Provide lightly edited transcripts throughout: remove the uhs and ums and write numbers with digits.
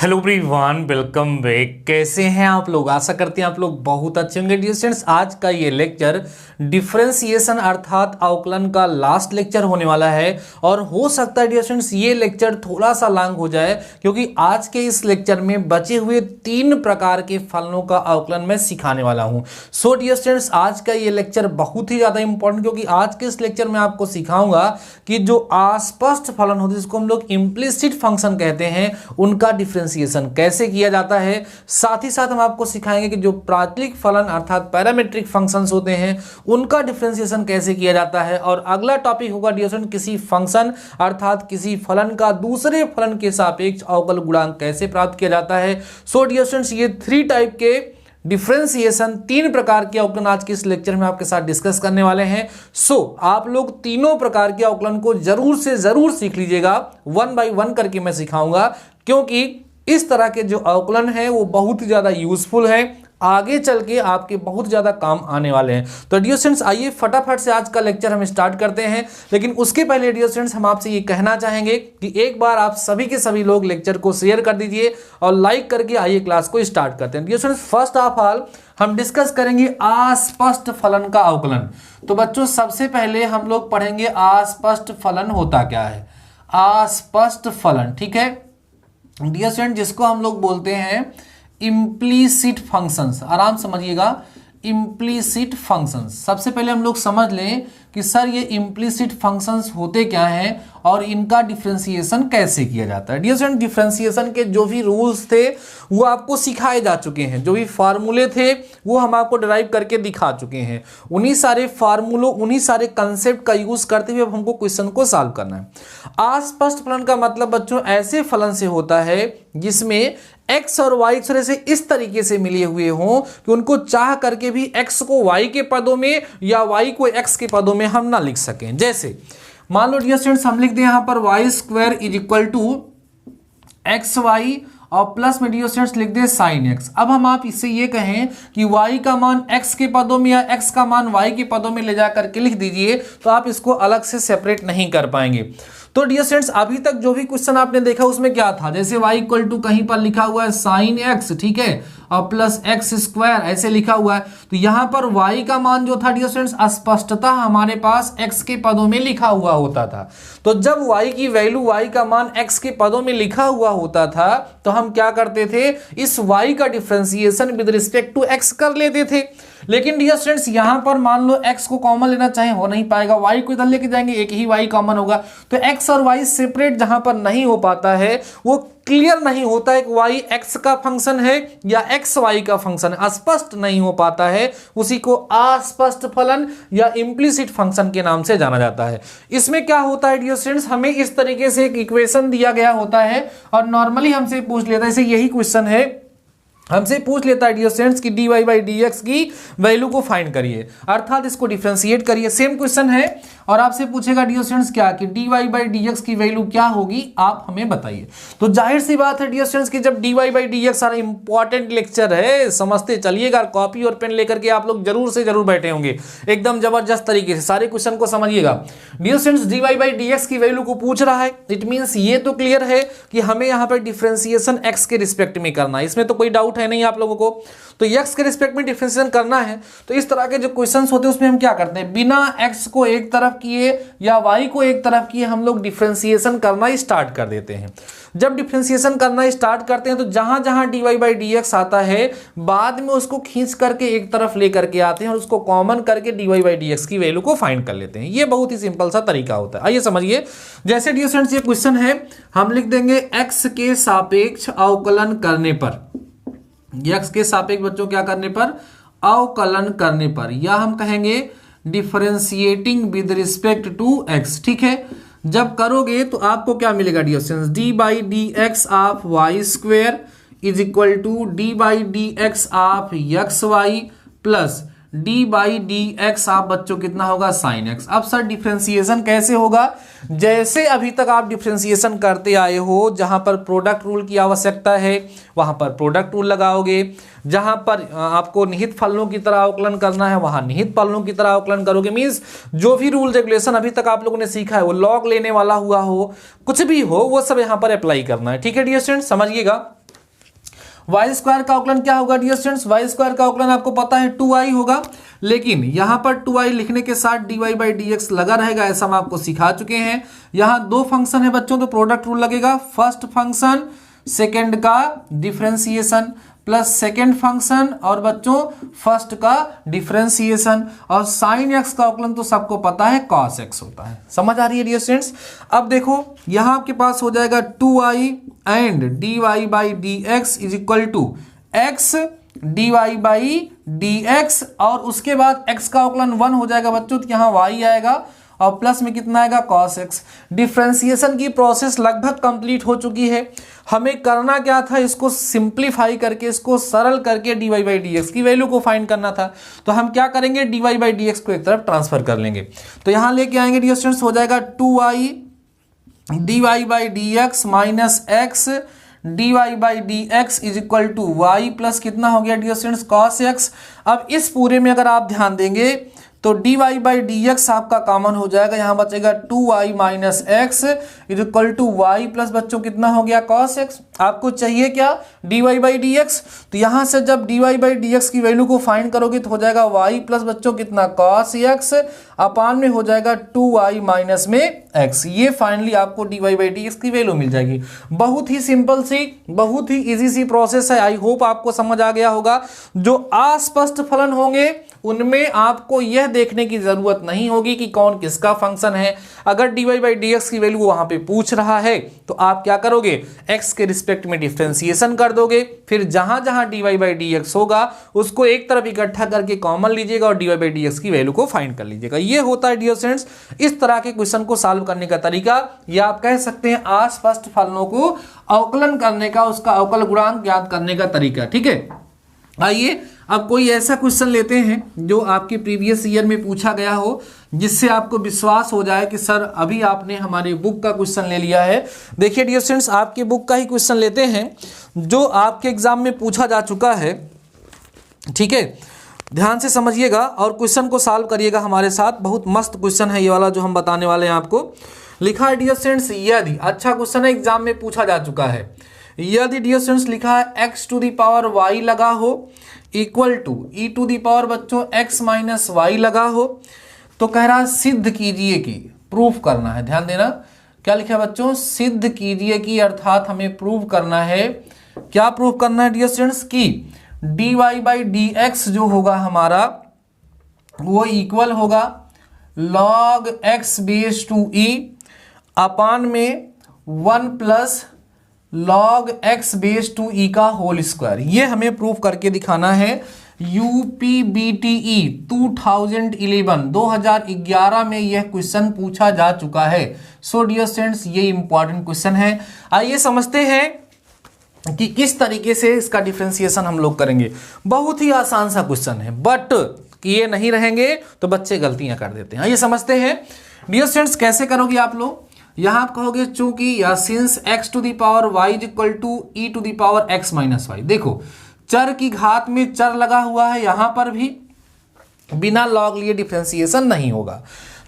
Hello everyone, welcome back. कैसे हैं आप लोग? आशा करते हैं आप लोग बहुत अच्छे होंगे। डियर स्टूडेंट्स, आज का ये लेक्चर डिफरेंशिएशन अर्थात अवकलन का लास्ट लेक्चर होने वाला है और हो सकता है डियर स्टूडेंट्स ये लेक्चर थोड़ा सा लॉन्ग हो जाए, क्योंकि आज के इस लेक्चर में बचे हुए 3 प्रकार के फलनों का अवकलन मैं सिखाने वाला हूं। सो डियर स्टूडेंट्स, आज का ये लेक्चर बहुत ही ज्यादा इंपॉर्टेंट, क्योंकि आज के इस लेक्चर में आपको सिखाऊंगा कि जो अस्पष्ट फलन होते हैं जिसको हम लोग इम्प्लिसिट फंक्शन कहते हैं, उनका डिफरेंशिएशन कैसे किया जाता है। साथ ही साथ हम आपको सिखाएंगे कि जो प्राचलिक फलन अर्थात पैरामीट्रिक फंक्शंस होते हैं उनका डिफरेंशिएशन कैसे किया जाता है। और अगला टॉपिक होगा डियर स्टूडेंट, किसी फंक्शन अर्थात किसी फलन का दूसरे फलन के सापेक्ष अवकल गुणांक कैसे प्राप्त किया जाता है। सो डियर स्टूडेंट्स, ये 3 टाइप के डिफरेंशिएशन 3 प्रकार के अवकलन आज के इस लेक्चर में आपके साथ डिस्कस करने वाले हैं। सो आप लोग तीनों प्रकार के अवकलन को जरूर से जरूर सीख लीजिएगा। 1 बाय 1 करके मैं सिखाऊंगा, क्योंकि इस तरह के जो अवकलन है वो बहुत ही ज्यादा यूजफुल है, आगे चल के आपके बहुत ज्यादा काम आने वाले हैं। तो डियर स्टूडेंट्स, आइए फटाफट से आज का लेक्चर हम स्टार्ट करते हैं। लेकिन उसके पहले डियर स्टूडेंट्स, हम आपसे ये कहना चाहेंगे कि एक बार आप सभी के सभी लोग लेक्चर को शेयर कर दीजिए और लाइक करके आइए क्लास को स्टार्ट करते हैं। Dear students, first of all हम डिस्कस करेंगे अस्पष्ट फलन का अवकलन। तो बच्चों, सबसे पहले हम लोग पढ़ेंगे अस्पष्ट फलन होता क्या है। अस्पष्ट फलन, ठीक है डियर स्टूडेंट, जिसको हम लोग बोलते हैं इम्प्लीसिट फंक्शंस। आराम समझिएगा, इम्प्लीसिट फंक्शंस। सबसे पहले हम लोग समझ लें कि सर ये इम्प्लीसिट फंक्शंस होते क्या हैं और इनका डिफरेंशिएशन कैसे किया जाता है। डियर स्टूडेंट, डिफरेंशिएशन के जो भी रूल्स थे वो आपको सिखाए जा चुके हैं, जो भी फार्मूले थे वो हम आपको डिराइव करके दिखा चुके हैं। उन्हीं सारे फार्मूलों, उन्हीं सारे कंसेप्ट का यूज करते हुए अब हमको क्वेश्चन को सॉल्व करना है। अस्पष्ट फलन का मतलब बच्चों ऐसे फलन से होता है जिसमें x और y एक से इस तरीके से मिले हुए हों कि उनको चाह करके भी x को y के पदों में या y को x के पदों में हम ना लिख सकें। जैसे मान लो डियर स्टूडेंट्स, हम लिख दें यहां पर y² is equal to xy और प्लस में डियर स्टूडेंट्स लिख दें sin x। अब हम आप इससे ये कहें कि y का मान x के पदों में या x का मान y के पदों में ले जा करके लिख दीजिए, तो आप इसको अलग से सेपरेट नहीं कर पाएंगे। तो डियर स्टूडेंट्स, अभी तक जो भी क्वेश्चन आपने देखा उसमें क्या था, जैसे y इक्वल टू कहीं पर लिखा हुआ है sin x, ठीक है, और प्लस x² ऐसे लिखा हुआ है। तो यहां पर y का मान जो था डियर स्टूडेंट्स स्पष्टतः हमारे पास x के पदों में लिखा हुआ होता था। तो जब y की वैल्यू, y का मान x के पदों में लिखा हुआ होता था तो हम क्या करते थे, इस y का differentiation with respect to x कर लेते थे। लेकिन डियर स्टूडेंट्स, यहां पर मान लो x को कॉमन लेना चाहे हो नहीं पाएगा, y को इधर लेके जाएंगे एक ही y कॉमन होगा। तो x और y सेपरेट जहां पर नहीं हो पाता है, वो क्लियर नहीं होता है कि y x का फंक्शन है या x y का फंक्शन है, स्पष्ट नहीं हो पाता है, उसी को अस्पष्ट फलन या इम्प्लिसिट फंक्शन के नाम से जाना जाता है। इसमें क्या होता है डियर स्टूडेंट्स, हमें इस तरीके से एक इक्वेशन दिया गया होता है और नॉर्मली हमसे पूछ लेता है, जैसे यही क्वेश्चन है, हमसे पूछ लेता है डियर स्टूडेंट्स कि dy बाई dx की वैल्यू को फाइंड करिए, अर्थात इसको डिफरेंशिएट करिए। सेम क्वेश्चन है और आपसे पूछेगा डियर स्टूडेंट्स क्या कि dy बाई dx की वैल्यू क्या होगी, आप हमें बताइए। तो जाहिर सी बात है डियर स्टूडेंट्स कि जब dy बाई dx सारा इंपॉर्टेंट लेक्चर है, समझते चलिएगा, कॉपी और पेन लेकर के आप लोग जरूर से जरूर बैठे होंगे एकदम जबरदस्त तरीके से, सारे क्वेश्चन को समझिएगा। Dear students, dy by dx की वैल्यू को पूछ रहा है, इट मीन्स ये तो क्लियर है कि हमें यहाँ पर डिफरेंशिएशन x के रिस्पेक्ट में करना है, इसमें तो कोई डाउट है नहीं आप लोगों को। तो x के रिस्पेक्ट में डिफरेंशिएशन करना है, तो इस तरह के जो क्वेश्चंस होते हैं उसमें हम क्या करते हैं, बिना x को एक तरफ किए या y को एक तरफ किए हम लोग डिफरेंशिएशन करना स्टार्ट कर देते हैं। जब डिफरेंशिएशन करना स्टार्ट करते हैं तो जहां जहां dy बाई dx आता है, बाद में उसको खींच करके एक तरफ ले करके आते हैं और उसको कॉमन करके dy बाई dx की वैल्यू को फाइंड कर लेते हैं। ये बहुत ही सिंपल सा तरीका होता है, आइए समझिए। जैसे डियर स्टूडेंट्स, ये क्वेश्चन है, हम लिख देंगे x के सापेक्ष अवकलन करने पर, x के सापेक्ष बच्चों क्या करने पर, अवकलन करने पर, या हम कहेंगे differentiating with respect to x, ठीक है। जब करोगे तो आपको क्या मिलेगा dear students, d by D x of y² is equal to d by D x of xy plus d by D x आप बच्चों कितना होगा, साइन एक्स। अब सर डिफरेंशिएशन कैसे होगा, जैसे अभी तक आप डिफरेंशिएशन करते आए हो, जहां पर प्रोडक्ट रूल की आवश्यकता है वहां पर प्रोडक्ट रूल लगाओगे, जहां पर आपको निहित फलनों की तरह अवकलन करना है वहां निहित फलनों की तरह अवकलन करोगे। मींस जो भी रूल रेगुलेशन अभी तक आप लोगों ने सीखा है, वो लॉग लेने वाला हुआ हो, कुछ भी हो, वो सब यहां पर अप्लाई करना है। ठीक है डियर स्टूडेंट, समझिएगा। वाई स्क्वायर का अवकलन क्या होगा डियर स्टूडेंट्स, वाई स्क्वायर का अवकलन आपको पता है 2i होगा, लेकिन यहां पर 2i लिखने के साथ dy बाई dx लगा रहेगा, ऐसा हम आपको सिखा चुके हैं। यहां दो फंक्शन है बच्चों तो प्रोडक्ट रूल लगेगा, फर्स्ट फंक्शन सेकंड का डिफरेंशिएशन प्लस सेकेंड फंक्शन और बच्चों फर्स्ट का डिफरेंशिएशन, और साइन एक्स का अवकलन तो सबको पता है cos x होता है। समझ आ रही है डियर स्टूडेंट्स। अब देखो यहां आपके पास हो जाएगा 2i and dy by dx is equal to x dy by dx, और उसके बाद x का अवकलन 1 हो जाएगा बच्चों, तो यहाँ y आएगा और प्लस में कितना आएगा cos x। डिफरेंशिएशन की प्रोसेस लगभग कंप्लीट हो चुकी है। हमें करना क्या था, इसको सिंप्लीफाई करके, इसको सरल करके dy बाई dx की वैल्यू को फाइंड करना था। तो हम क्या करेंगे, dy बाई dx को एक तरफ ट्रांसफर कर लेंगे। तो यहां लेके आएंगे डियर स्टूडेंट्स, हो जाएगा 2i dy by dx minus x dy by dx is equal to y plus कितना हो गया डियर स्टूडेंट्स cos x। अब इस पूरे में अगर आप ध्यान देंगे तो dy बाई dx आपका कॉमन हो जाएगा, यहां बचेगा 2i minus x is equal to y plus बच्चों कितना हो गया cos x। आपको चाहिए क्या, dy बाई dx, तो यहां से जब dy बाई dx की वैल्यू को फाइंड करोगे तो हो जाएगा y प्लस बच्चों कितना cos x अपान में हो जाएगा 2i माइनस में x। ये फाइनली आपको dy बाई dx की वैल्यू मिल जाएगी। बहुत ही सिंपल सी, बहुत ही इजी सी प्रोसेस है। आई होप आपको समझ आ गया होगा। जो अस्पष्ट फलन होंगे उनमें आपको यह देखने की जरूरत नहीं होगी कि कौन किसका फंक्शन है। अगर dy बाई dx की वैल्यू वहां पे पूछ रहा है तो आप क्या करोगे, x के रिस्पेक्ट में डिफरेंशिएशन कर दोगे, फिर जहां जहां dy बाई dx होगा उसको एक तरफ इकट्ठा करके कॉमन लीजिएगा और dy बाई dx की वैल्यू को फाइंड कर लीजिएगा। ये होता है डियर स्टूडेंट्स इस तरह के क्वेश्चन को सॉल्व करने का तरीका, या आप कह सकते हैं अस्पष्ट फलनों को अवकलन करने का, उसका अवकल गुणांक ज्ञात करने का तरीका। ठीक है, आइए अब कोई ऐसा क्वेश्चन लेते हैं जो आपके प्रीवियस ईयर में पूछा गया हो, जिससे आपको विश्वास हो जाए कि सर अभी आपने हमारे बुक का क्वेश्चन ले लिया है। देखिए डियर स्टूडेंट्स, आपके बुक का ही क्वेश्चन लेते हैं जो आपके एग्जाम में पूछा जा चुका है। ठीक है, ध्यान से समझिएगा और क्वेश्चन को सॉल्व करिएगा हमारे साथ। बहुत मस्त क्वेश्चन है ये वाला जो हम बताने वाले हैं आपको। लिखा है डियर स्टूडेंट्स, यदि, अच्छा क्वेश्चन है, एग्जाम में पूछा जा चुका है। यदि डियर स्टूडेंट्स लिखा है x to the power y लगा हो equal to e to the power बच्चों x माइनस वाई लगा हो, तो कह रहा है सिद्ध कीजिए कि, प्रूफ करना है। ध्यान देना क्या लिखा है बच्चों, सिद्ध कीजिए कि, अर्थात हमें प्रूव करना है। क्या प्रूफ करना है डियर स्टूडेंट्स की dy बाई dx जो होगा हमारा वो इक्वल होगा log x base to e upon में 1 plus log x base to e का होल स्क्वायर। ये हमें प्रूफ करके दिखाना है। UPBTE 2011 में यह क्वेश्चन पूछा जा चुका है। सो डियर स्टूडेंट्स ये इंपॉर्टेंट क्वेश्चन है। आइए समझते हैं कि किस तरीके से इसका डिफरेंशिएशन हम लोग करेंगे। बहुत ही आसान सा क्वेश्चन है, बट ये नहीं रहेंगे तो बच्चे गलतियां कर देते हैं। आइए समझते हैं डियर स्टूडेंट्स कैसे करोगे आप लोग। यहां आप कहोगे चूंकि या since x to the power y is equal to e to the power x minus y. देखो चर की घात में चर लगा हुआ है, यहां पर भी बिना लॉग लिए डिफरेंशिएशन नहीं होगा।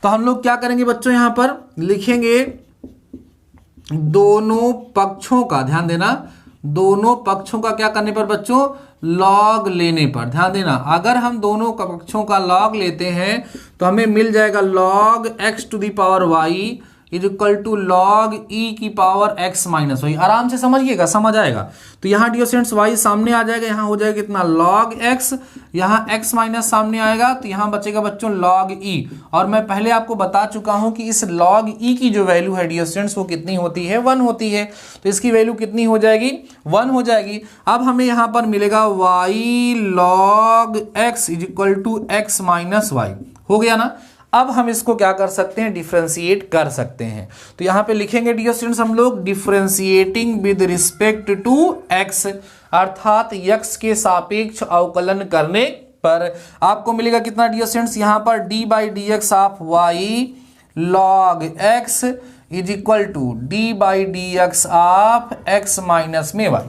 तो हम लोग क्या करेंगे बच्चों, यहां पर लिखेंगे दोनों पक्षों का, ध्यान देना, दोनों पक्षों का क्या करने पर बच्चों, लॉग लेने पर। ध्यान देना, अगर हम दोनों पक्षों का लॉग लेते हैं तो हमें मिल जाएगा log x to the power y is equal to log e की पावर x माइनस वाई। आराम से समझिएगा, समझ आएगा। तो यहाँ डियर स्टूडेंट्स y सामने आ जाएगा, यहाँ हो जाएगा कितना log x, यहाँ x माइनस सामने आएगा तो यहाँ बचेगा बच्चों log e। और मैं पहले आपको बता चुका हूँ कि इस log e की जो वैल्यू है डियर स्टूडेंट्स वो कितनी होती है, 1 होती है। तो इसकी वैल्यू कितनी हो जाएगी, 1 हो जाएगी। अब हमें यहाँ पर मिलेगा y log x is equal to x minus y. हो गया ना। अब हम इसको क्या कर सकते हैं, डिफरेंशिएट कर सकते हैं। तो यहां पे लिखेंगे डियर स्टूडेंट्स हम लोग differentiating with respect to x, अर्थात x के सापेक्ष अवकलन करने पर आपको मिलेगा कितना डियर स्टूडेंट्स, यहां पर d by D x of y log x is equal to d by D x of x minus में y।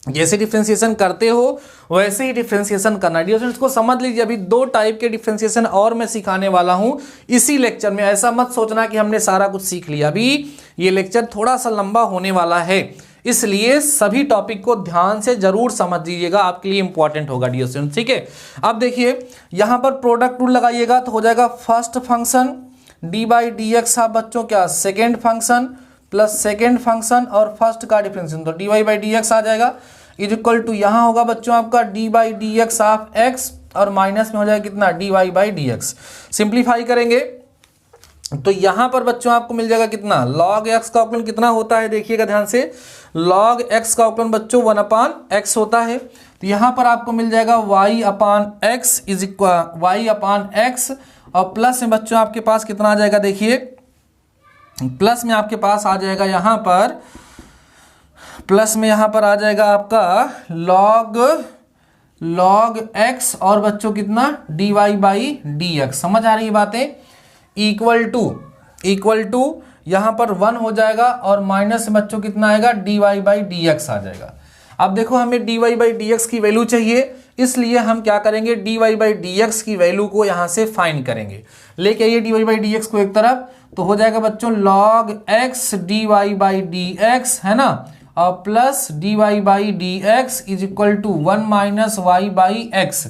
जैसे डिफरेंशिएशन करते हो वैसे ही डिफरेंशिएशन करना। डियर स्टूडेंट्स को समझ लीजिए, अभी 2 टाइप के डिफरेंशिएशन और मैं सिखाने वाला हूं इसी लेक्चर में। ऐसा मत सोचना कि हमने सारा कुछ सीख लिया, अभी ये लेक्चर थोड़ा सा लंबा होने वाला है। इसलिए सभी टॉपिक को ध्यान से जरूर समझ लीजिएगा, आपके लिए इंपॉर्टेंट होगा डियर स्टूडेंट। ठीक है, अब देखिए यहां पर प्रोडक्ट रूल लगाइएगा तो हो जाएगा first function D by D x आप बच्चों क्या second function plus second function और फर्स्ट का डिफरेंशिएशन, तो D Y by D X आ जाएगा इज इक्वल टू यहाँ होगा बच्चों आपका D by D x of X और माइनस में हो जाएगा कितना D Y by D X. Simplify करेंगे तो यहां पर बच्चों आपको मिल जाएगा कितना log x का अवकलन कितना होता है, देखिएगा ध्यान से log x का अवकलन बच्चों 1/x होता है। तो यहां पर आपको मिल जाएगा y/x इज इक्वल y/x और प्लस में बच्चों आपके पास कितना आ जाएगा, देखिए प्लस में आपके पास आ जाएगा यहां पर प्लस में यहां पर आ जाएगा आपका log x और बच्चों कितना dy बाई डी एक्स। समझ आ रही है बातें? इक्वल टू यहां पर 1 हो जाएगा और माइनस में बच्चों कितना आएगा dy बाई डी एक्स आ जाएगा। अब देखो हमें dy बाई डी एक्स की वैल्यू चाहिए, इसलिए हम क्या करेंगे dy बाई डी एक्स की वैल्यू को यहां से फाइंड करेंगे। लेके आइए dy बाई डी एक्स को एक तरफ, तो हो जाएगा बच्चों log x dy by D x है ना, और plus dy by D x is equal to 1 minus y by x.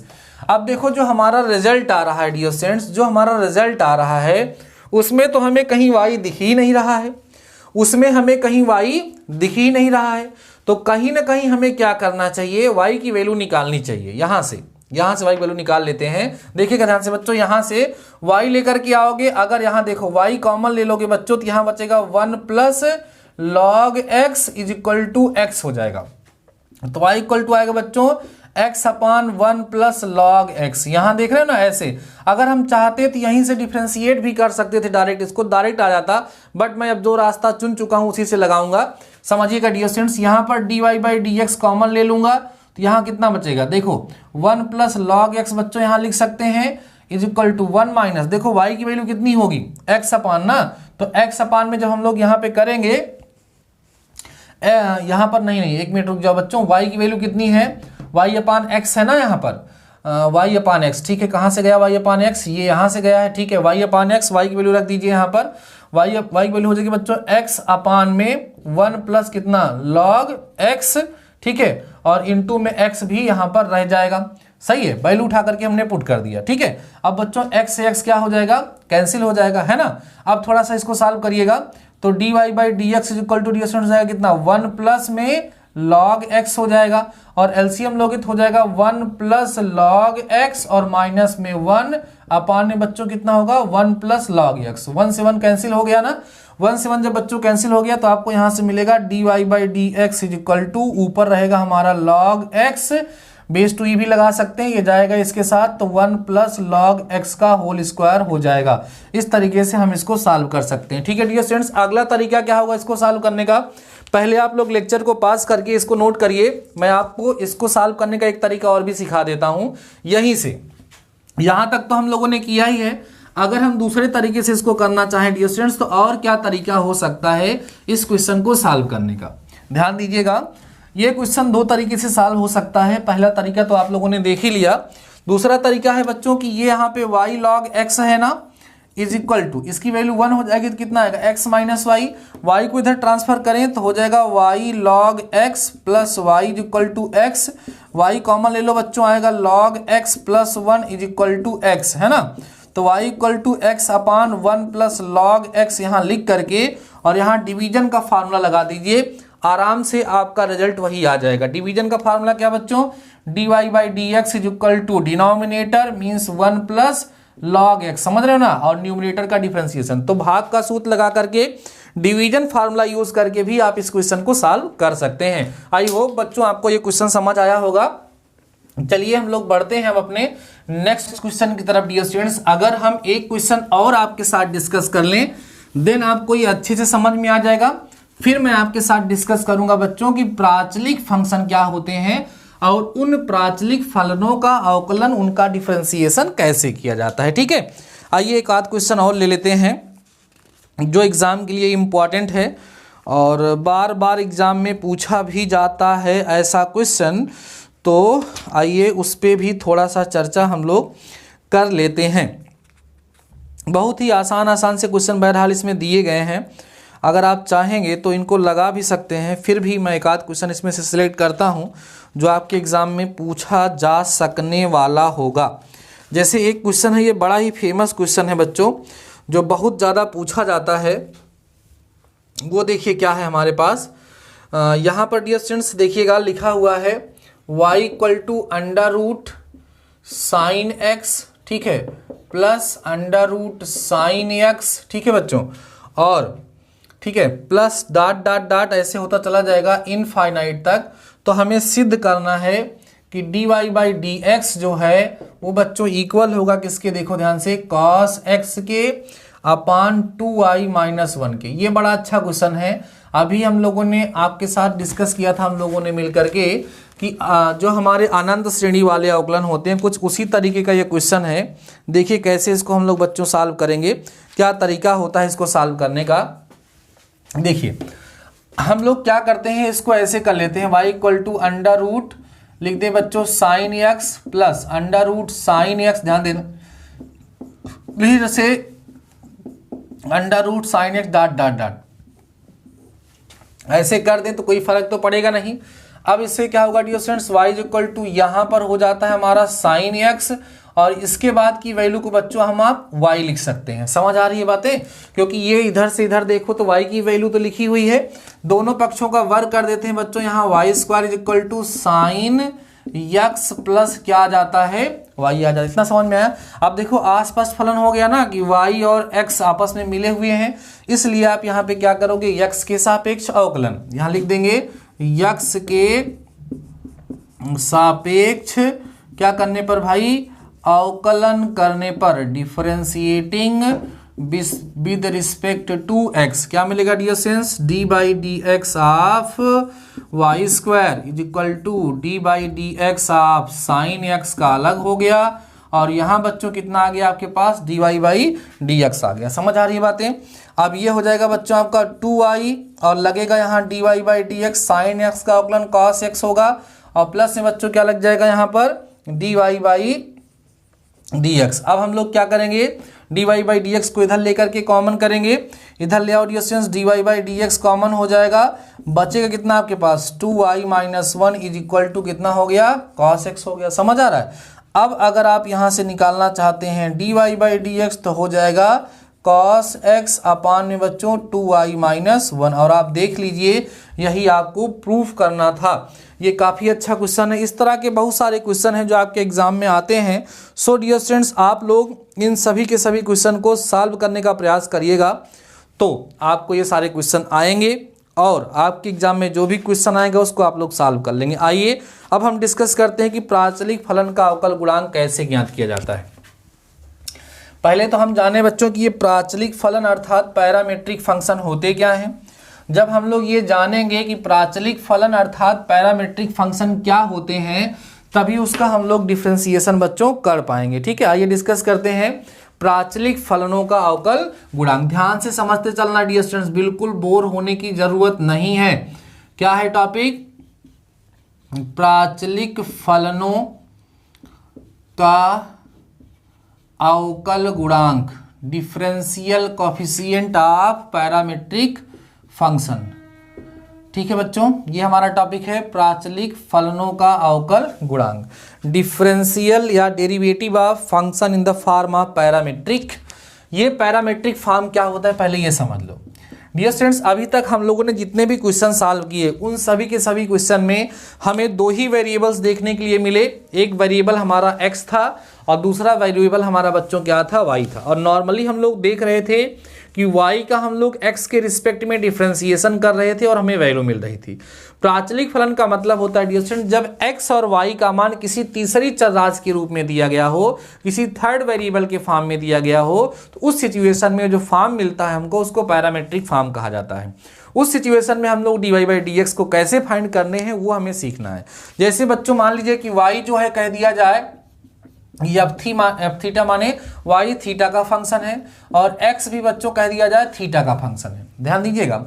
अब देखो जो हमारा रिजल्ट आ रहा है डियर स्टूडेंट्स, जो हमारा रिजल्ट आ रहा है उसमें तो हमें कहीं y दिख ही नहीं रहा है, उसमें हमें कहीं y दिख ही नहीं रहा है। तो कहीं ना कहीं हमें क्या करना चाहिए, y की वैल्यू निकालनी चाहिए। यहां से y वैल्यू निकाल लेते हैं। देखिएगा ध्यान से बच्चों, यहां से y लेकर के आओगे, अगर यहां देखो y कॉमन ले लोगे बच्चों तो यहां बचेगा 1 plus log x is equal to x हो जाएगा। तो y इक्वल टू आएगा बच्चों x/1 प्लस log x। यहां देख रहे हो ना, ऐसे अगर हम चाहते तो यहीं से डिफरेंशिएट भी कर सकते थे, डायरेक्ट इसको डायरेक्ट आ जाता, बट मैं अब जो रास्ता चुन चुका हूं उसी से लगाऊंगा। समझिएगा डियर स्टूडेंट्स, यहां पर dy by D x common ले लूंगा तो यहां कितना बचेगा, देखो 1 प्लस log x बच्चों यहां लिख सकते हैं इज इक्वल टू 1 माइनस, देखो y की वैल्यू कितनी होगी x/, ना, तो x/, में जब हम लोग यहां पे करेंगे यहां पर नहीं एक मिनट रुक जाओ बच्चों, y की वैल्यू कितनी है y/x है ना, यहाँ पर y/x। ठीक है, कहाँ से गया y/x, ये यहाँ से गया है। ठीक है, y/x y की वैल्यू रख दीजिए यहाँ पर, y की वैल्यू हो जाएगी बच्चों x/, में 1 प्लस कितना log x। ठीक है, और इनटू में x भी यहाँ पर रह जाएगा। सही है, वैल्यू उठा करके हमने पुट कर दिया। ठीक है, अब बच्चों x से x क्या हो जाएगा, कैंसिल हो जाएगा, है ना। अब थोड़ा सा इसको सॉल्व करिएगा तो dy by D x is equal to d हो जाएगा कितना 1 प्लस में log x हो जाएगा, और एलसीएम लोगे तो हो जाएगा 1 प्लस log x और माइनस में 1 अपान में बच्चों कितना होगा 1 प्लस log x। 1 से 1 कैंसिल हो गया ना, 1 से 1 जब बच्चों कैंसिल हो गया तो आपको यहां से मिलेगा dy by D x is equal to, ऊपर रहेगा हमारा log x, base to e भी लगा सकते हैं, ये जाएगा इसके साथ, तो 1 प्लस log x का होल स्क्वायर हो जाएगा। इस तरीके से हम इसको सॉल्व कर सकते हैं। ठीक है डियर स्टूडेंट्स, अगला तरीका क्या होगा इसको सॉल्व करने का, पहले आप लोग लेक्चर को पास करके इसको नोट करिए, मैं आपको इसको सॉल्व करने का एक तरीका और भी सिखा देता हूं। यहीं से यहां तक तो हम लोगों ने किया ही है, अगर हम दूसरे तरीके से इसको करना चाहें डियर स्टूडेंट्स तो और क्या तरीका हो सकता है इस क्वेश्चन को सॉल्व करने का। ध्यान दीजिएगा, ये क्वेश्चन 2 तरीके से सॉल्व हो सकता है। पहला तरीका तो आप लोगों ने देख ही लिया, दूसरा तरीका है बच्चों कि ये यहाँ पे y log x है ना, इज इक्वल टू, इसकी वैल्यू 1 हो जाएगी तो कितना आएगा x माइनस वाई, y को इधर ट्रांसफर करें तो हो जाएगा y log x plus y is equal to x, y common ले लो बच्चों आएगा log x plus 1 is equal to x, है ना। तो y equal to x upon 1 plus log x यहाँ लिख करके और यहाँ डिवीजन का फार्मूला लगा दीजिए, आराम से आपका रिजल्ट वही आ जाएगा। डिवीजन का फार्मूला क्या बच्चों, dy by D x is equal to denominator means 1 plus log x, समझ रहे हो ना, और न्यूमरेटर का डिफरेंशिएशन। तो भाग का सूत्र लगा करके डिवीजन फार्मूला यूज करके भी आप इस क्वेश्चन को सॉल्व कर सकते हैं। आई होप बच्चों आपको ये क्वेश्चन समझ आया होगा। चलिए हम लोग बढ़ते हैं अब अपने नेक्स्ट क्वेश्चन की तरफ डियर स्टूडेंट्स। अगर हम एक क्वेश्चन और आपके साथ डिस्कस कर लें देन आपको ये अच्छे से समझ में आ जाएगा। फिर मैं आपके साथ डिस्कस करूंगा बच्चों की प्राचलिक फंक्शन क्या होते हैं और उन प्राचलिक फलनों का अवकलन, उनका डिफरेंशिएशन कैसे किया जाता है। ठीक है, आइए एक आध क्वेश्चन और ले लेते हैं जो एग्जाम के लिए इम्पॉर्टेंट है और बार बार एग्जाम में पूछा भी जाता है ऐसा क्वेश्चन, तो आइए उस पर भी थोड़ा सा चर्चा हम लोग कर लेते हैं। बहुत ही आसान से क्वेश्चन बहरहाल इसमें दिए गए हैं। अगर आप चाहेंगे तो इनको लगा भी सकते हैं, फिर भी मैं एक आध क्वेश्चन इसमें से सिलेक्ट करता हूँ जो आपके एग्ज़ाम में पूछा जा सकने वाला होगा। जैसे एक क्वेश्चन है, ये बड़ा ही फेमस क्वेश्चन है बच्चों, जो बहुत ज़्यादा पूछा जाता है। वो देखिए क्या है हमारे पास, यहाँ पर डियर स्टूडेंट्स देखिएगा लिखा हुआ है y equal to under root sine x, ठीक है, plus under root sine x, ठीक है बच्चों, और ठीक है प्लस डॉट डॉट डॉट ऐसे होता चला जाएगा इनफाइनाइट तक। तो हमें सिद्ध करना है कि dy बाई डी एक्स जो है वो बच्चों इक्वल होगा किसके, देखो ध्यान से, cos x के अपान 2i माइनस 1 के। ये बड़ा अच्छा क्वेश्चन है। अभी हम लोगों ने आपके साथ डिस्कस किया था हम लोगों ने मिल करके कि जो हमारे अनंत श्रेणी वाले अवकलन होते हैं कुछ उसी तरीके का ये क्वेश्चन है। देखिए कैसे इसको हम लोग बच्चों सॉल्व करेंगे, क्या तरीका होता है इसको सॉल्व करने का। देखिए हम लोग क्या करते हैं, इसको ऐसे कर लेते हैं, y equal to under root लिख दे बच्चों sine x plus under root sine x, ध्यान देना, फिर से under root sine x dot dot dot, ऐसे कर दें तो कोई फर्क तो पड़ेगा नहीं। अब इससे क्या होगा dear students, y equal to यहाँ पर हो जाता है हमारा साइन एक्स, और इसके बाद की वैल्यू को बच्चों हम आप y लिख सकते हैं। समझ आ रही है बातें, क्योंकि ये इधर से इधर देखो तो y की वैल्यू तो लिखी हुई है, दोनों पक्षों का वर्ग कर देते हैं बच्चों। यहाँ y square is equal to sine x plus क्या आ जाता है y आ जाता है। इतना समझ में आया। अब देखो आसपास फलन हो गया ना कि y और x आपस में मिले हुए हैं, इसलिए आप यहाँ पे क्या करोगे, x के सापेक्ष अवकलन, यहाँ लिख देंगे x के सापेक्ष क्या करने पर भाई, अवकलन करने पर, differentiating with respect to x, क्या मिलेगा dear students, d by D x of y square is equal to d by D x of sine x का अलग हो गया, और यहाँ बच्चों कितना आ गया आपके पास, D Y by D X आ गया। समझ आ रही है बातें। अब ये हो जाएगा बच्चों आपका 2i, और लगेगा यहाँ d Y by D x, sine x का अवकलन cos x होगा, और प्लस में बच्चों क्या लग जाएगा यहाँ पर D Y by D x. अब हम लोग क्या करेंगे, d Y by D x को इधर लेकर के कॉमन करेंगे, इधर ले आओ dear students, D Y by D x common हो जाएगा, बचेगा कितना आपके पास 2i minus 1 is equal to कितना हो गया, cos x हो गया। समझ आ रहा है। अब अगर आप यहाँ से निकालना चाहते हैं d Y by D x तो हो जाएगा cos x अपान में बच्चों 2i माइनस 1, और आप देख लीजिए यही आपको प्रूफ करना था। ये काफ़ी अच्छा क्वेश्चन है। इस तरह के बहुत सारे क्वेश्चन हैं जो आपके एग्जाम में आते हैं। सो डियर स्टूडेंट्स आप लोग इन सभी के सभी क्वेश्चन को सॉल्व करने का प्रयास करिएगा, तो आपको ये सारे क्वेश्चन आएंगे, और आपके एग्जाम में जो भी क्वेश्चन आएगा उसको आप लोग सॉल्व कर लेंगे। आइए अब हम डिस्कस करते हैं कि प्राचलिक फलन का अवकल गुणांक कैसे ज्ञात किया जाता है। पहले तो हम जाने बच्चों कि ये प्राचलिक फलन अर्थात पैरामीट्रिक फंक्शन होते क्या हैं। जब हम लोग ये जानेंगे कि प्राचलिक फलन अर्थात पैरामीट्रिक फंक्शन क्या होते हैं, तभी उसका हम लोग डिफरेंशिएशन बच्चों कर पाएंगे। ठीक है, आइए डिस्कस करते हैं प्राचलिक फलनों का अवकल गुणांक। ध्यान से समझते चलना डियर स्टूडेंट्स, बिल्कुल बोर होने की जरूरत नहीं है। क्या है टॉपिक, प्राचलिक फलनों का अवकल गुणांक, differential coefficient of parametric function. ठीक है बच्चों, ये हमारा टॉपिक है प्राचलिक फलनों का अवकल गुणांक, डिफरेंशियल या derivative of function in the form of parametric. ये पैरामीट्रिक फॉर्म क्या होता है पहले ये समझ लो डियर स्टूडेंट्स। अभी तक हम लोगों ने जितने भी क्वेश्चन सॉल्व किए उन सभी के सभी क्वेश्चन में हमें दो ही वेरिएबल्स देखने के लिए मिले। एक वेरिएबल हमारा x था और दूसरा वेरिएबल हमारा बच्चों क्या था, y था। और नॉर्मली हम लोग देख रहे थे कि y का हम लोग x के रिस्पेक्ट में डिफरेंशिएशन कर रहे थे और हमें वैल्यू मिल रही थी। प्राचलिक फलन का मतलब होता है डियर स्टूडेंट जब x और y का मान किसी तीसरी चरराशि के रूप में दिया गया हो, किसी थर्ड वेरिएबल के फॉर्म में दिया गया हो, तो उस सिचुएशन में जो फॉर्म मिलता है हमको उसको पैरामीट्रिक फॉर्म कहा जाता है। उस सिचुएशन में हम लोग d Y by D x को कैसे फाइंड करने हैं वो हमें सीखना है। जैसे बच्चों मान लीजिए कि y जो है कह दिया जाए एफ थीटा माने y थीटा का फंक्शन है और x भी बच्चों कह दिया जाए थीटा का फंक्शन है। ध्यान दीजिएगा,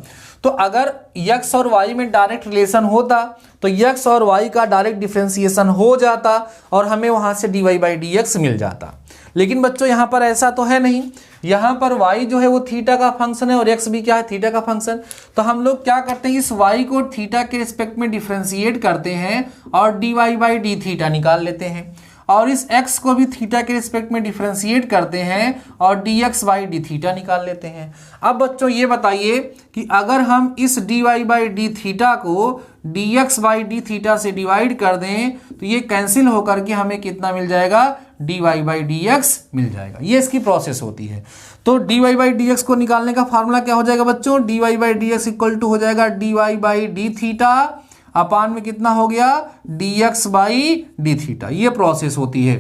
तो अगर x और y में डायरेक्ट रिलेशन होता तो x और y का डायरेक्ट डिफरेंशिएशन हो जाता और हमें वहां से dy बाई डी एक्स मिल जाता। लेकिन बच्चों यहाँ पर ऐसा तो है नहीं। यहाँ पर y जो है वो थीटा का फंक्शन है और x भी क्या है, थीटा का फंक्शन। तो हम लोग क्या करते हैं, इस y को थीटा के रिस्पेक्ट में डिफ्रेंशिएट करते हैं और dy बाई डी थीटा निकाल लेते हैं, और इस x को भी थीटा के रिस्पेक्ट में डिफरेंशिएट करते हैं और dx बाई डी थीटा निकाल लेते हैं। अब बच्चों ये बताइए कि अगर हम इस dy बाई डी थीटा को dx बाई डी थीटा से डिवाइड कर दें तो ये कैंसिल होकर के हमें कितना मिल जाएगा, dy बाई dx मिल जाएगा। ये इसकी प्रोसेस होती है। तो dy बाई dx को निकालने का फार्मूला क्या हो जाएगा बच्चों, dy by dx equal to हो जाएगा dy by D theta upon में कितना हो गया, dx बाई डी थीटा। ये प्रोसेस होती है।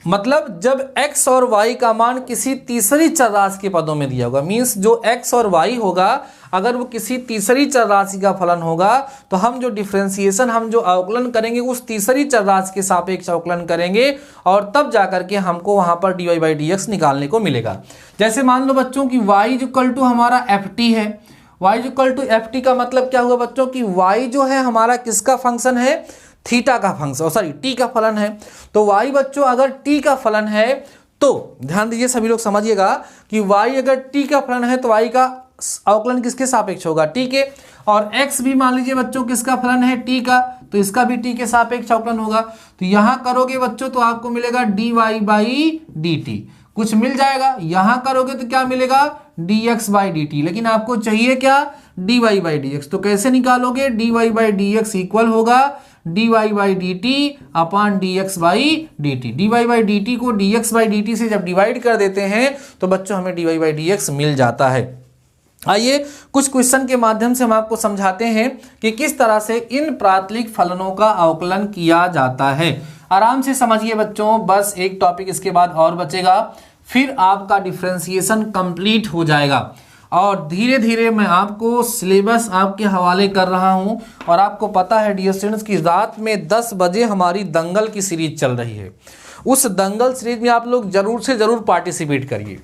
मतलब जब x और y का मान किसी तीसरी चर राशि के पदों में दिया होगा, मींस जो x और y होगा अगर वो किसी तीसरी चर राशि का फलन होगा तो हम जो डिफरेंशिएशन, हम जो अवकलन करेंगे उस तीसरी चर राशि के सापेक्ष अवकलन करेंगे और तब जाकर के हमको वहां पर dy बाई dx निकालने को मिलेगा। जैसे मान लो बच्चों की y इक्वल टू हमारा ft है, y equal to f t का मतलब क्या हुआ बच्चों की y जो है हमारा किसका फंक्शन है, थीटा का फंक्शन, सॉरी t का फलन है। तो y बच्चों अगर t का फलन है तो ध्यान दीजिए सभी लोग समझिएगा कि y अगर t का फलन है तो y का अवकलन किसके सापेक्ष होगा, t के, और x भी मान लीजिए बच्चों किसका फलन है, t का, तो इसका भी t के सापेक्ष अवकलन होगा। तो यहां करोगे बच्चों तो आपको मिलेगा dy बाई डी टी, कुछ मिल जाएगा। यहां करोगे तो क्या मिलेगा, dx बाई डी टी, लेकिन आपको चाहिए क्या, dy बाई dx। तो कैसे निकालोगे, dy बाई dx इक्वल होगा dy by D T upon dx by D T. dy by D T को dx बाई डी टी से जब डिवाइड कर देते हैं तो बच्चों हमें dy बाई dx मिल जाता है। आइए कुछ क्वेश्चन के माध्यम से हम आपको समझाते हैं कि किस तरह से इन प्रात्यलिक फलनों का अवकलन किया जाता है। आराम से समझिए बच्चों, बस एक टॉपिक इसके बाद और बचेगा, फिर आपका डिफरेंशिएशन कंप्लीट हो जाएगा। और धीरे धीरे मैं आपको सिलेबस आपके हवाले कर रहा हूं। और आपको पता है डियर स्टूडेंट्स की रात में 10 बजे हमारी दंगल की सीरीज चल रही है। उस दंगल सीरीज में आप लोग जरूर से जरूर पार्टिसिपेट करिए।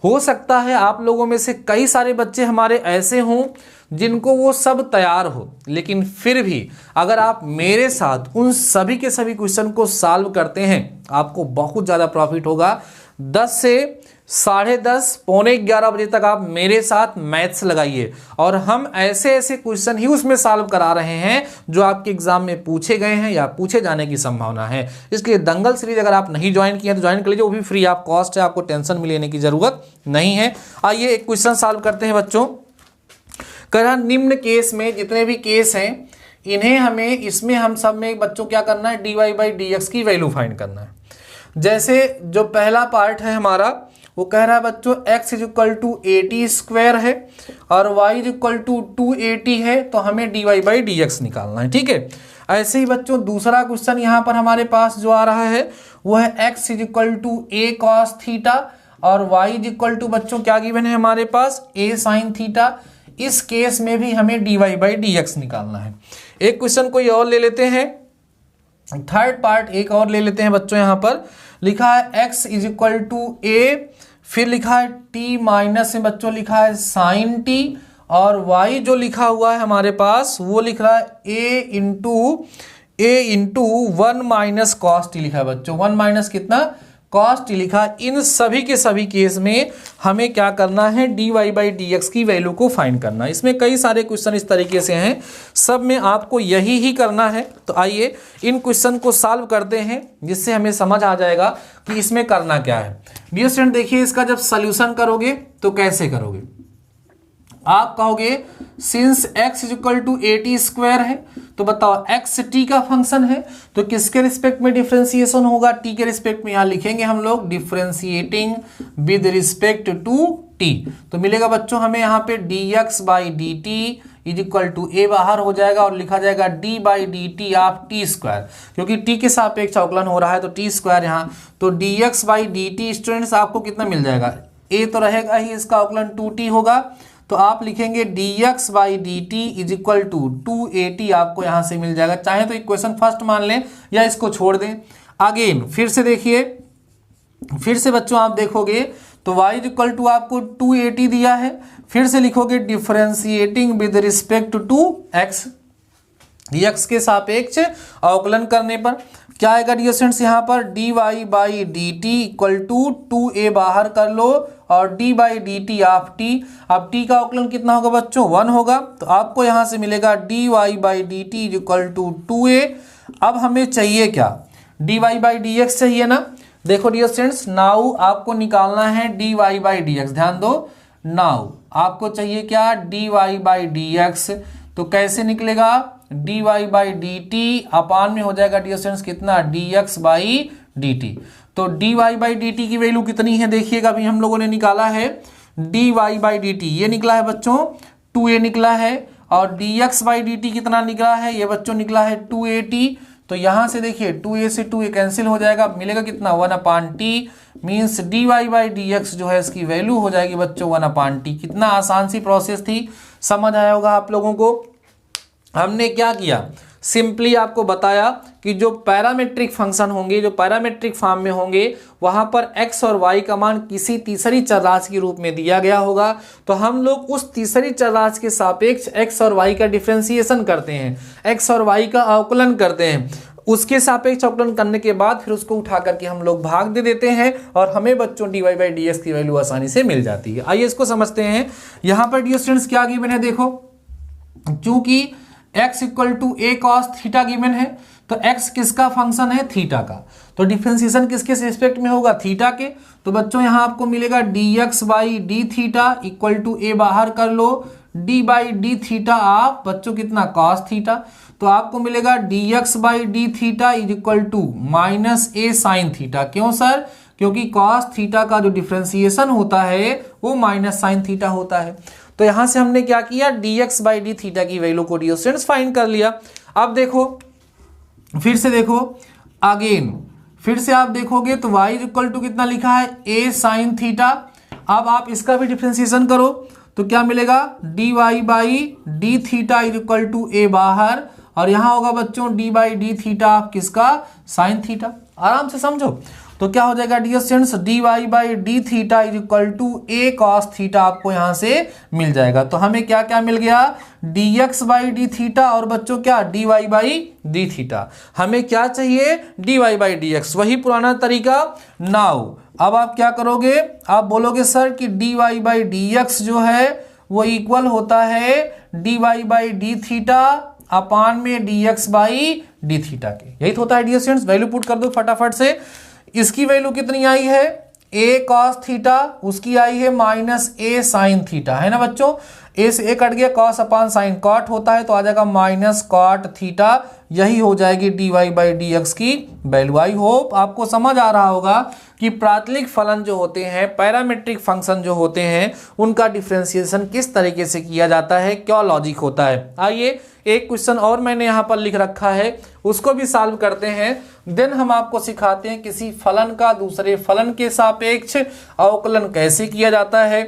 हो सकता है आप लोगों में से कई सारे बच्चे हमारे ऐसे हों जिनको वो सब तैयार हो, लेकिन फिर भी अगर आप मेरे साथ उन सभी के सभी क्वेश्चन को सॉल्व करते हैं आपको बहुत ज़्यादा प्रॉफिट होगा। 10 से 10:30 पौने 11 बजे तक आप मेरे साथ मैथ्स लगाइए और हम ऐसे ऐसे क्वेश्चन ही उसमें सॉल्व करा रहे हैं जो आपके एग्जाम में पूछे गए हैं या पूछे जाने की संभावना है। इसलिए दंगल सीरीज अगर आप नहीं ज्वाइन किए तो ज्वाइन कर लीजिए, वो भी फ्री ऑफ कॉस्ट है, आपको टेंशन में लेने की जरूरत नहीं है। आइए एक क्वेश्चन सॉल्व करते हैं बच्चों। कह रहा निम्न केस में जितने भी केस हैं इन्हें हमें, इसमें हम सब में बच्चों क्या करना है, dy बाई dx की वैल्यू फाइंड करना है। जैसे जो पहला पार्ट है हमारा वो कह रहा है बच्चों x is equal to 80 square है और y इज इक्वल टू 280 है, तो हमें dy बाई dx निकालना है। ठीक है, ऐसे ही बच्चों दूसरा क्वेश्चन यहाँ पर हमारे पास जो आ रहा है वो है x is equal to a cos theta और y इज इक्वल टू बच्चों क्या गिवन है हमारे पास, a sin थीटा। इस केस में भी हमें dy बाई dx निकालना है। एक क्वेश्चन कोई और ले लेते हैं, थर्ड पार्ट एक और ले लेते हैं बच्चों। यहाँ पर लिखा है x is equal to a, फिर लिखा है t माइनस में बच्चों लिखा है साइन t, और y जो लिखा हुआ है हमारे पास वो लिख रहा है a into 1 minus cos T लिखा है बच्चों, 1 माइनस कितना कॉस टी लिखा है। इन सभी के सभी केस में हमें क्या करना है, dy बाई dx की वैल्यू को फाइंड करना है। इसमें कई सारे क्वेश्चन इस तरीके से हैं, सब में आपको यही ही करना है। तो आइए इन क्वेश्चन को सॉल्व करते हैं जिससे हमें समझ आ जाएगा कि इसमें करना क्या है। डियर स्टूडेंट देखिए इसका जब सॉल्यूशन करोगे तो कैसे करोगे, आप कहोगे since x is equal to 80 square है तो बताओ x t का फंक्शन है तो किसके रिस्पेक्ट में डिफरेंशिएशन होगा, t के रिस्पेक्ट में। यहां लिखेंगे हम लोग differentiating with respect to t, तो मिलेगा बच्चों हमें यहाँ पे dx by D T is equal to a बाहर हो जाएगा और लिखा जाएगा d by D T of t square, क्योंकि t के सापेक्ष अवकलन हो रहा है तो t स्क्वायर यहाँ, तो dx by D T students आपको कितना मिल जाएगा, a तो रहेगा ही, इसका अवकलन 2t होगा, तो आप लिखेंगे dx by D T is equal to 280 आपको यहां से मिल जाएगा। चाहे तो इक्वेशन फर्स्ट मान लें या इसको छोड़ दें। अगेन फिर से देखिए, फिर से बच्चों आप देखोगे तो y इज इक्वल टू आपको 280 दिया है, फिर से लिखोगे differentiating with respect to x, x के सापेक्ष अवकलन करने पर, क्या आएगा डियर स्टूडेंट्स यहाँ पर D Y by D T equal to 2a बाहर कर लो और d by D T of t। अब t का अवकलन कितना होगा बच्चों 1 होगा, तो आपको यहाँ से मिलेगा D Y by D T equal to 2a। अब हमें चाहिए क्या, D Y by D X चाहिए ना। देखो डियर स्टूडेंट्स नाउ आपको निकालना है D Y by D X, ध्यान दो नाउ आपको चाहिए क्या D Y by D x. तो कैसे निकलेगा D Y by D T upon में हो जाएगा डियर स्टूडेंट्स कितना D x by D T. तो D Y by D t की वैल्यू कितनी है देखिएगा, अभी हम लोगों ने निकाला है D Y by D t, ये निकला है बच्चों 2a निकला है, और d x by D T कितना निकला है ये बच्चों निकला है 2at। तो यहां से देखिए 2a से 2a कैंसिल हो जाएगा, मिलेगा कितना 1/t, means d Y by D x जो है इसकी वैल्यू हो जाएगी बच्चों 1/t। कितना आसान सी प्रोसेस थी, समझ आया होगा आप लोगों को। हमने क्या किया, सिंपली आपको बताया कि जो पैरामेट्रिक फंक्शन होंगे, जो पैरामेट्रिक फॉर्म में होंगे, वहां पर x और y का मान किसी तीसरी चरराशि के रूप में दिया गया होगा, तो हम लोग उस तीसरी चरराशि के सापेक्ष x और y का डिफरेंशिएशन करते हैं, x और y का अवकलन करते हैं, उसके सापेक्ष अवकलन करने के बाद फिर उसको उठा करके हम लोग भाग दे देते हैं और हमें बच्चों D Y by D x की वैल्यू आसानी से मिल जाती है। आइए इसको समझते हैं। यहाँ पर डियर स्टूडेंट्स क्या गिवन है, देखो चूंकि x equal to a cos theta given है, तो x किसका फंक्शन है थीटा का, तो डिफरेंशिएशन किसके रिस्पेक्ट में होगा थीटा के। तो बच्चों यहाँ आपको मिलेगा D x by D theta equal to A बाहर कर लो डी बाई डी थीटा आप बच्चों कितना कॉस थीटा। तो आपको मिलेगा D x by D theta is equal to minus A sine theta. क्यों सर, क्योंकि कॉस थीटा का जो डिफरेंशिएशन होता है वो माइनस साइन थीटा होता है। तो यहां से हमने क्या किया D x by D theta की वैल्यू को डियर स्टूडेंट्स फाइंड कर लिया। अब देखो फिर से देखो अगेन, फिर से आप देखोगे तो y इक्वल टू कितना लिखा है a साइन थीटा। अब आप इसका भी डिफरेंशिएशन करो तो क्या मिलेगा D Y by D theta equal to A बाहर, और यहां होगा बच्चों डी बाई डी थीटा आप किसका साइन थीटा। आराम से समझो तो क्या हो जाएगा dear students D Y by D theta is equal to a cos theta आपको यहां से मिल जाएगा। तो हमें क्या क्या मिल गया d x by D theta और बच्चों क्या D Y by D theta. हमें क्या चाहिए d Y by D x, वही पुराना तरीका। नाउ अब आप क्या करोगे, आप बोलोगे सर कि D Y by D x जो है वो इक्वल होता है D Y by D theta upon में D x by D theta के। यही तो होता है डियर स्टूडेंट्स। वैल्यू पुट कर दो फटाफट से। इसकी वैल्यू कितनी आई है a cos थीटा, उसकी आई है माइनस a साइन थीटा, है ना बच्चों। a से a कट गया, cos अपान साइन कॉट होता है तो आ जाएगा माइनस कॉट थीटा। यही हो जाएगी d Y by D x की वैल्यू। आई होप आपको समझ आ रहा होगा कि प्राथमिक फलन जो होते हैं, पैरामेट्रिक फंक्शन जो होते हैं, उनका डिफरेंशिएशन किस तरीके से किया जाता है, क्या लॉजिक होता है। आइए एक क्वेश्चन और मैंने यहाँ पर लिख रखा है, उसको भी सॉल्व करते हैं। देन हम आपको सिखाते हैं किसी फलन का दूसरे फलन के सापेक्ष अवकलन कैसे किया जाता है,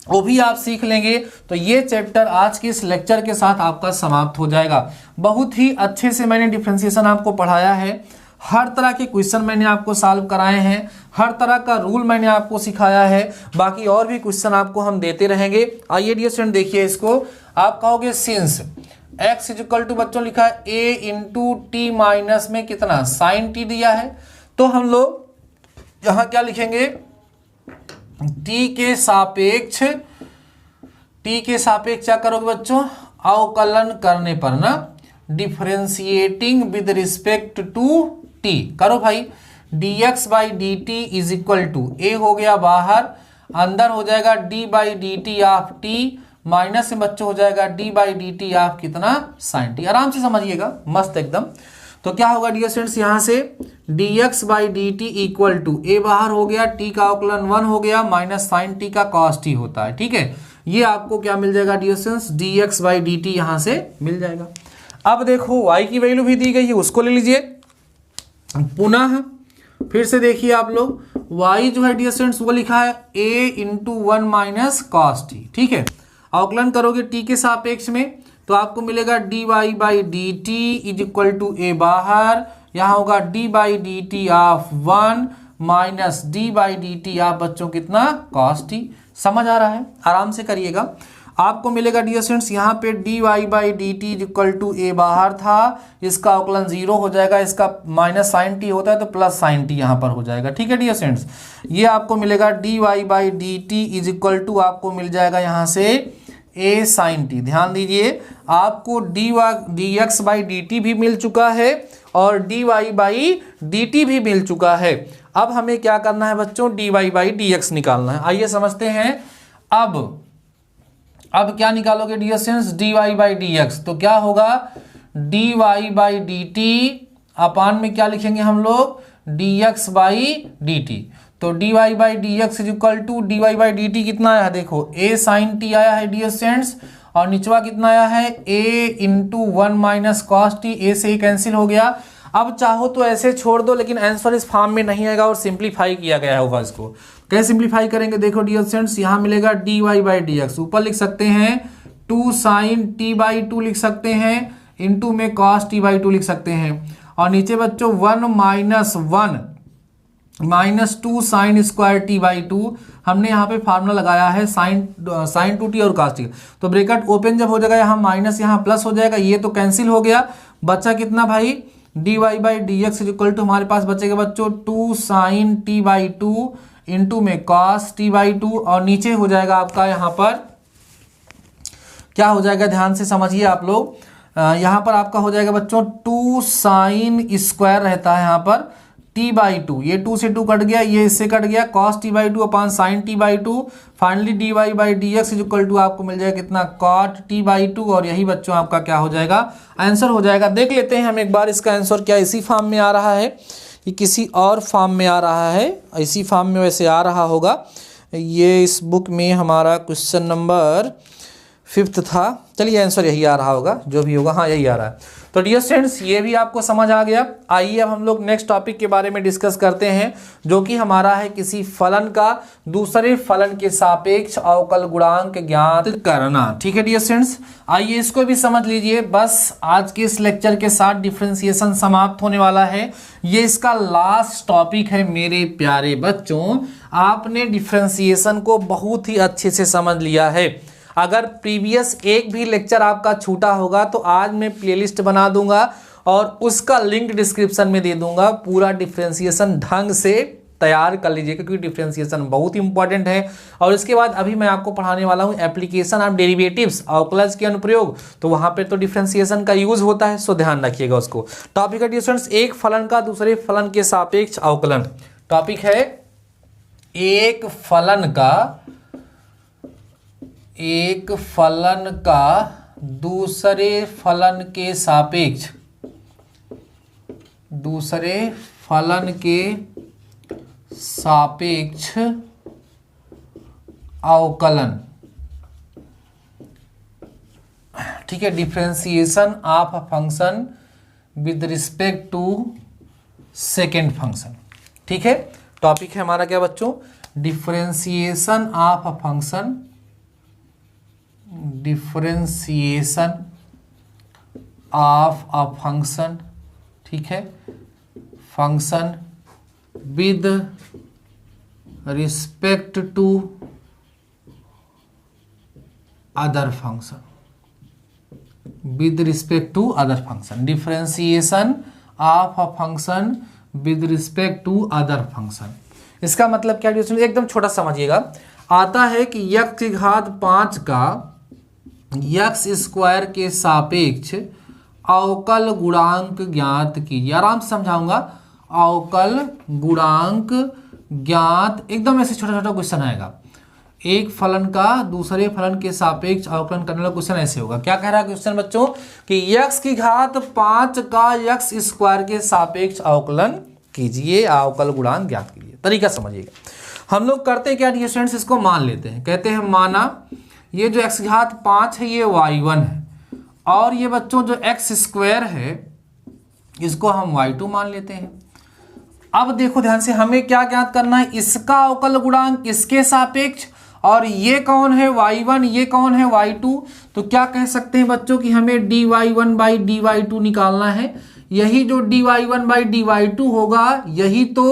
वो भी आप सीख लेंगे। तो ये चैप्टर आज के इस लेक्चर के साथ आपका समाप्त हो जाएगा। बहुत ही अच्छे से मैंने डिफरेंशिएशन आपको पढ़ाया है, हर तरह के क्वेश्चन मैंने आपको सॉल्व कराए हैं, हर तरह का रूल मैंने आपको सिखाया है। बाकी और भी क्वेश्चन आपको हम देते रहेंगे। आइए डियर स्टूडेंट देखिए इसको, आप कहोगे since x is equal to बच्चों लिखा है a इंटू टी माइनस में कितना साइन टी दिया है, तो हम लोग यहां क्या लिखेंगे t के सापेक्ष क्या करोगे बच्चों अवकलन करने पर ना, differentiating with respect to t करो भाई। dx by D T is equal to a हो गया बाहर, अंदर हो जाएगा d by D T of t, minus में बच्चों हो जाएगा d बाई डी टी आप कितना साइन टी। आराम से समझिएगा मस्त एकदम। तो क्या होगा डियर स्टूडेंट्स यहाँ से dx by D T equal to a बाहर हो गया, t का अवकलन 1 हो गया, माइनस साइन t का कॉस t होता है। ठीक है, ये आपको क्या मिल जाएगा dear students dx by D t यहाँ से मिल जाएगा। अब देखो y की वैल्यू भी दी गई है, उसको ले लीजिए पुनः। फिर से देखिए आप लोग y जो है डियर स्टूडेंट्स वो लिखा है a into 1 minus cos T. ठीक है, अवकलन करोगे t के सापेक्ष में तो आपको मिलेगा D Y by D T is equal to A बाहर, यहाँ होगा d by D T of 1 minus d by D T of बच्चों कितना cos t। समझ आ रहा है, आराम से करिएगा। आपको मिलेगा डियर स्टूडेंट्स यहाँ पे dy by D T equal to A बाहर था, इसका अवकलन 0 हो जाएगा, इसका माइनस साइन टी होता है तो प्लस साइन टी यहाँ पर हो जाएगा। ठीक है डियर स्टूडेंट्स, ये आपको मिलेगा dy by D T is equal to आपको मिल जाएगा यहाँ से ए साइन टी। ध्यान दीजिए आपको d x by D t भी मिल चुका है और d Y by D t भी मिल चुका है। अब हमें क्या करना है बच्चों, D Y by D X निकालना है। आइए समझते हैं। अब क्या निकालोगे dear students, D Y by D x, तो क्या होगा D Y by D T upon में क्या लिखेंगे हम लोग, D x by D T. तो D Y by D x is equal to D Y by D T कितना आया है, देखो ए साइन टी आया है डियर स्टूडेंट्स, और निचवा कितना आया है ए इंटू 1 माइनस कॉस टी, ए से ही कैंसिल हो गया। अब चाहो तो ऐसे छोड़ दो, लेकिन आंसर इस फॉर्म में नहीं आएगा और सिंप्लीफाई किया गया होगा। इसको कैसे सिंप्लीफाई करेंगे, देखो डियर स्टूडेंट्स यहाँ मिलेगा D Y by D x, ऊपर लिख सकते हैं 2 साइन टी बाई 2 लिख सकते हैं, इंटू में कॉस टी बाई 2 लिख सकते हैं, और नीचे बच्चों 1 minus 2 sine square T by 2। हमने यहाँ पे फार्मूला लगाया है साइन 2t और cos t, तो ब्रैकेट ओपन जब हो जाएगा यहाँ माइनस यहाँ प्लस हो जाएगा, ये तो कैंसिल हो गया। बच्चा कितना भाई, d Y by D x equal to हमारे पास बचेगा बच्चों 2 साइन टी बाई 2 इंटू में कॉस टी बाई 2, और नीचे हो जाएगा आपका यहाँ पर क्या हो जाएगा, ध्यान से समझिए आप लोग। यहाँ पर आपका हो जाएगा बच्चों 2 साइन स्क्वायर रहता है यहाँ पर टी बाई 2, ये 2 से 2 कट गया, ये इससे कट गया, cos t by 2 upon sine t by 2। Finally d Y by D x equal to आपको मिल जाएगा कितना, कॉट टी बाई 2, और यही बच्चों आपका क्या हो जाएगा, आंसर हो जाएगा। देख लेते हैं हम एक बार इसका आंसर क्या इसी फॉर्म में आ रहा है कि किसी और फॉर्म में आ रहा है। इसी फॉर्म में वैसे आ रहा होगा, ये इस बुक में हमारा क्वेश्चन नंबर 5 था। चलिए आंसर यही आ रहा होगा, जो भी होगा, हाँ यही आ रहा है। तो डियर स्टूडेंट्स ये भी आपको समझ आ गया। आइए अब हम लोग नेक्स्ट टॉपिक के बारे में डिस्कस करते हैं, जो कि हमारा है किसी फलन का दूसरे फलन के सापेक्ष अवकल गुणांक ज्ञात करना। ठीक है डियर स्टूडेंट्स, आइए इसको भी समझ लीजिए। बस आज के इस लेक्चर के साथ डिफरेंशिएशन समाप्त होने वाला है, ये इसका लास्ट टॉपिक है मेरे प्यारे बच्चों। आपने डिफरेंशिएशन को बहुत ही अच्छे से समझ लिया है। अगर प्रीवियस एक भी लेक्चर आपका छूटा होगा तो आज मैं प्लेलिस्ट बना दूंगा और उसका लिंक डिस्क्रिप्शन में दे दूंगा। पूरा डिफरेंशिएशन ढंग से तैयार कर लीजिए, क्योंकि डिफरेंशिएशन बहुत इंपॉर्टेंट है। और इसके बाद अभी मैं आपको पढ़ाने वाला हूं एप्लीकेशन ऑफ डेरिवेटिव्स, अवकलज के अनुप्रयोग, तो वहां पे तो डिफरेंशिएशन का यूज होता है, सो ध्यान रखिएगा उसको। टॉपिक है डियर स्टूडेंट्स एक फलन का दूसरे फलन के सापेक्ष अवकलन। टॉपिक है एक फलन का दूसरे फलन के सापेक्ष अवकलन। ठीक है, differentiation of a function with respect to second function. ठीक है, टॉपिक है हमारा क्या बच्चों, differentiation of a function, differentiation of a function. ठीक है, function with respect to other function, with respect to other function, differentiation of a function with respect to other function. इसका मतलब क्या है, एकदम छोटा समझिएगा। आता है कि x की घात 5 का x स्क्वायर के सापेक्ष अवकल गुणांक ज्ञात कीजिए। आराम से समझाऊंगा, अवकल गुणांक ज्ञात, एकदम ऐसे छोटा छोटा क्वेश्चन आएगा। एक फलन का दूसरे फलन के सापेक्ष अवकलन करने वाला क्वेश्चन ऐसे होगा। क्या कह रहा है क्वेश्चन बच्चों कि x की घात 5 का x स्क्वायर के सापेक्ष अवकलन कीजिए, अवकल गुणांक ज्ञात कीजिए। तरीका समझिएगा। हम लोग करते हैं क्या डियर स्टूडेंट्स, इसको मान लेते हैं। कहते हैं माना ये जो x घात 5 है ये y1 है, और ये बच्चों जो x स्क्वायर है इसको हम y2 मान लेते हैं। अब देखो ध्यान से, हमें क्या ज्ञात करना है, इसका अवकल गुणांक किसके सापेक्ष, और ये कौन है y1, ये कौन है y2। तो क्या कह सकते हैं बच्चों कि हमें dy1 बाई dy2 निकालना है। यही जो dy1 बाई dy2 होगा यही तो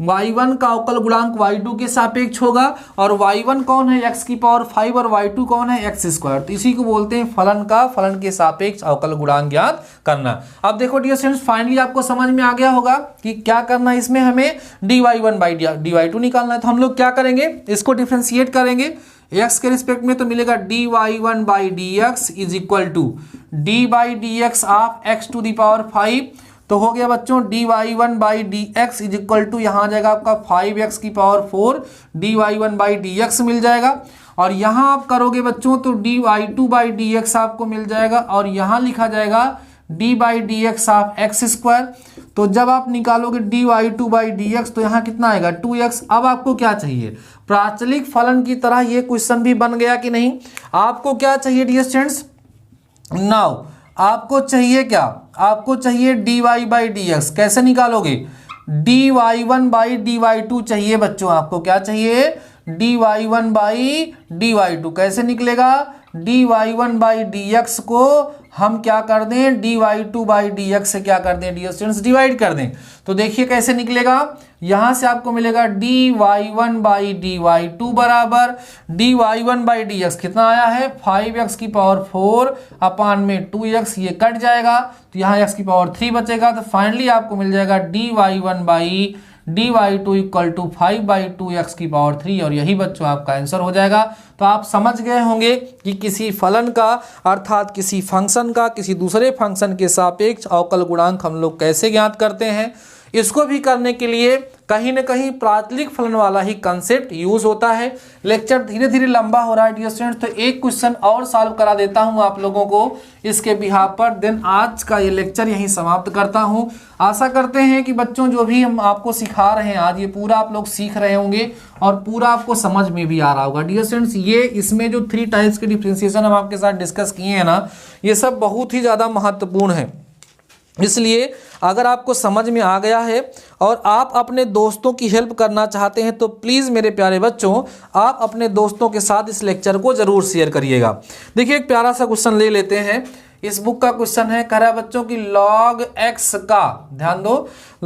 y1 का अवकल गुणांक y2 के सापेक्ष होगा, और y1 कौन है x की पावर 5 और y2 कौन है x स्क्वायर। तो इसी को बोलते हैं फलन के सापेक्ष अवकल गुणांक ज्ञात करना। अब देखो डियर स्टूडेंट्स, फाइनली आपको समझ में आ गया होगा कि क्या करना है, इसमें हमें dy1 बाई dy2 निकालना है। तो हम लोग क्या करेंगे, इसको डिफरेंशिएट करेंगे x के रिस्पेक्ट में, तो मिलेगा dy1 by dx is equal to d by dx of x to the power 5। तो हो गया बच्चों dy1 by dx is equal to, यहाँ आ जाएगा आपका 5x की पावर 4 dy1 बाई dx मिल जाएगा, और यहाँ आप करोगे बच्चों तो dy2 बाई dx आपको मिल जाएगा, और यहाँ लिखा जाएगा d by dx of x square. तो जब आप निकालोगे dy2 बाई dx तो यहाँ कितना आएगा 2x। अब आपको क्या चाहिए, प्राचलिक फलन की तरह ये क्वेश्चन भी बन गया कि नहीं। आपको क्या चाहिए डियर स्टूडेंट्स, नाउ आपको चाहिए क्या, आपको चाहिए dy बाई dx। कैसे निकालोगे, dy1 बाई dy2 चाहिए बच्चों, आपको क्या चाहिए dy1 बाई dy2। कैसे निकलेगा, dy1 बाई dx को हम क्या कर दें dy2 बाई dx से क्या कर दें डियर स्टूडेंट्स, डिवाइड कर दें। तो देखिए कैसे निकलेगा, यहां से आपको मिलेगा dy1 बाई dy2 बराबर dy1 बाई dx कितना आया है 5x की पावर 4 अपान में 2x, ये कट जाएगा तो यहाँ x की पावर 3 बचेगा। तो फाइनली आपको मिल जाएगा dy1 by dy2 equal to 5 by 2x की पावर 3, और यही बच्चों आपका आंसर हो जाएगा। तो आप समझ गए होंगे कि किसी फलन का अर्थात किसी फंक्शन का किसी दूसरे फंक्शन के सापेक्ष अवकल गुणांक हम लोग कैसे ज्ञात करते हैं। इसको भी करने के लिए कहीं ना कहीं प्राचलिक फलन वाला ही कंसेप्ट यूज होता है। लेक्चर धीरे धीरे लंबा हो रहा है डियर स्टूडेंट्स, तो एक क्वेश्चन और सॉल्व करा देता हूं आप लोगों को इसके बिहाफ पर, देन आज का ये लेक्चर यहीं समाप्त करता हूं। आशा करते हैं कि बच्चों जो भी हम आपको सिखा रहे हैं आज, ये पूरा आप लोग सीख रहे होंगे और पूरा आपको समझ में भी आ रहा होगा। डियर स्टूडेंट्स, ये इसमें जो 3 टाइप्स के डिफरेंशिएशन हम आपके साथ डिस्कस किए हैं ना, ये सब बहुत ही ज़्यादा महत्वपूर्ण है। इसलिए अगर आपको समझ में आ गया है और आप अपने दोस्तों की हेल्प करना चाहते हैं तो प्लीज़ मेरे प्यारे बच्चों आप अपने दोस्तों के साथ इस लेक्चर को ज़रूर शेयर करिएगा। देखिए एक प्यारा सा क्वेश्चन ले लेते हैं, इस बुक का क्वेश्चन है, कह रहा है बच्चों की log x का, ध्यान दो,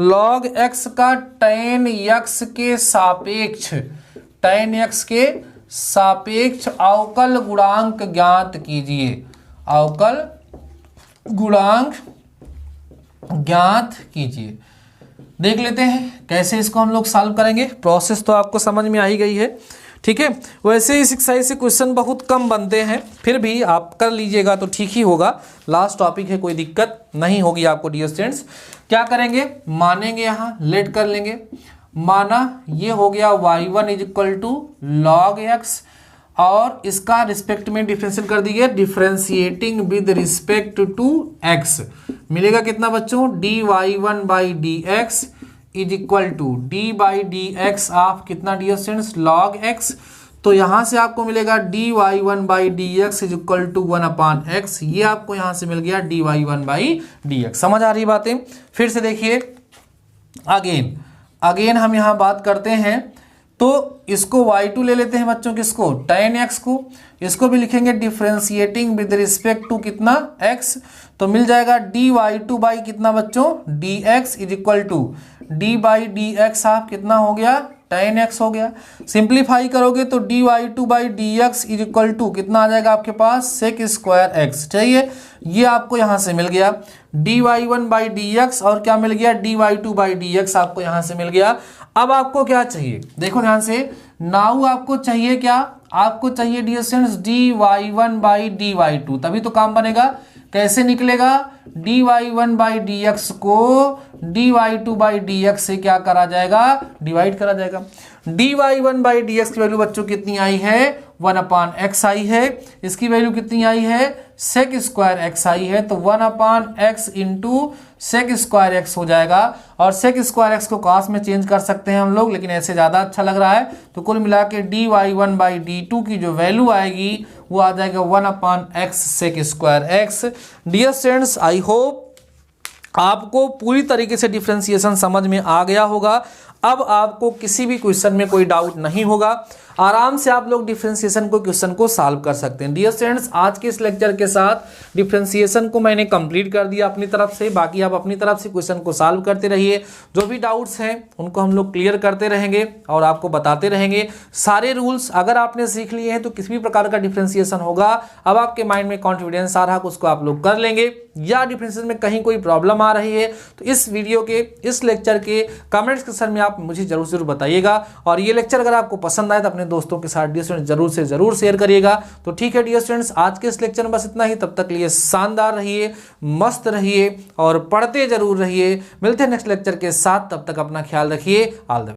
log x का tan x के सापेक्ष, tan x के सापेक्ष अवकल गुणांक ज्ञात कीजिए। अवकल गुणांक ज्ञात कीजिए। देख लेते हैं कैसे इसको हम लोग सॉल्व करेंगे। प्रोसेस तो आपको समझ में आ ही गई है, ठीक है। वैसे इस एक्सरसाइज से क्वेश्चन बहुत कम बनते हैं, फिर भी आप कर लीजिएगा तो ठीक ही होगा। लास्ट टॉपिक है, कोई दिक्कत नहीं होगी आपको डियर स्टूडेंट्स। क्या करेंगे, मानेंगे, यहाँ लेट कर लेंगे। माना ये हो गया y1 is equal to log x, और इसका रिस्पेक्ट में डिफरेंशिएट कर दीजिए, differentiating with respect to x मिलेगा कितना बच्चों, dy1 by dx is equal to d by dx of कितना डियर स्टूडेंट्स log x। तो यहां से आपको मिलेगा dy1 by dx is equal to 1 upon x, ये आपको यहां से मिल गया dy1 बाई dx। समझ आ रही बातें। फिर से देखिए अगेन हम यहां बात करते हैं, तो इसको y2 ले लेते हैं बच्चों, किसको tan x को, इसको भी लिखेंगे डिफरेंशिएटिंग विद रिस्पेक्ट टू कितना x, तो मिल जाएगा dy2 बाई कितना बच्चों dx is equal to d by dx of कितना हो गया tan x हो गया। सिंप्लीफाई करोगे तो dy2 by dx is equal to कितना आ जाएगा आपके पास sec स्क्वायर x, चाहिए ये आपको यहाँ से मिल गया dy1 बाई dx, और क्या मिल गया dy2 बाई dx आपको यहाँ से मिल गया। अब आपको क्या चाहिए, देखो ध्यान से, नाउ आपको चाहिए क्या, आपको चाहिए dear students dy1 by dy2, तभी तो काम बनेगा। कैसे निकलेगा, dy1 बाई dx को dy2 बाई dx से क्या करा जाएगा, डिवाइड करा जाएगा। dy1 बाई dx की वैल्यू बच्चों कितनी आई है 1 अपान x आई है, इसकी वैल्यू कितनी आई है sec स्क्वायर x आई है, तो 1 upon x into sec square x हो जाएगा, और sec स्क्वायर x को cos में चेंज कर सकते हैं हम लोग, लेकिन ऐसे ज़्यादा अच्छा लग रहा है। तो कुल मिला के dy1 बाई d2 की जो वैल्यू आएगी वो आ जाएगा 1 upon x sec square x। Dear students, I hope आपको पूरी तरीके से डिफरेंशिएशन समझ में आ गया होगा। अब आपको किसी भी क्वेश्चन में कोई डाउट नहीं होगा। आराम से आप लोग डिफरेंशिएशन को क्वेश्चन को सॉल्व कर सकते हैं। डियर स्टूडेंट्स, आज के इस लेक्चर के साथ डिफरेंशिएशन को मैंने कंप्लीट कर दिया अपनी तरफ से। बाकी आप अपनी तरफ से क्वेश्चन को सॉल्व करते रहिए, जो भी डाउट्स हैं उनको हम लोग क्लियर करते रहेंगे और आपको बताते रहेंगे। सारे रूल्स अगर आपने सीख लिए हैं तो किसी भी प्रकार का डिफरेंशिएशन होगा, अब आपके माइंड में कॉन्फिडेंस आ रहा है, उसको आप लोग कर लेंगे। या डिफरेंशिएशन में कहीं कोई प्रॉब्लम आ रही है तो इस वीडियो के, इस लेक्चर के कमेंट सेक्शन में आप मुझे जरूर बताइएगा। और ये लेक्चर अगर आपको पसंद आए तो अपने दोस्तों के साथ डियर स्टूडेंट्स जरूर से जरूर शेयर करिएगा। तो ठीक है डियर स्टूडेंट्स, आज के इस लेक्चर में बस इतना ही। तब तक के लिए शानदार रहिए, मस्त रहिए और पढ़ते जरूर रहिए। मिलते हैं नेक्स्ट लेक्चर के साथ, तब तक अपना ख्याल रखिए। All the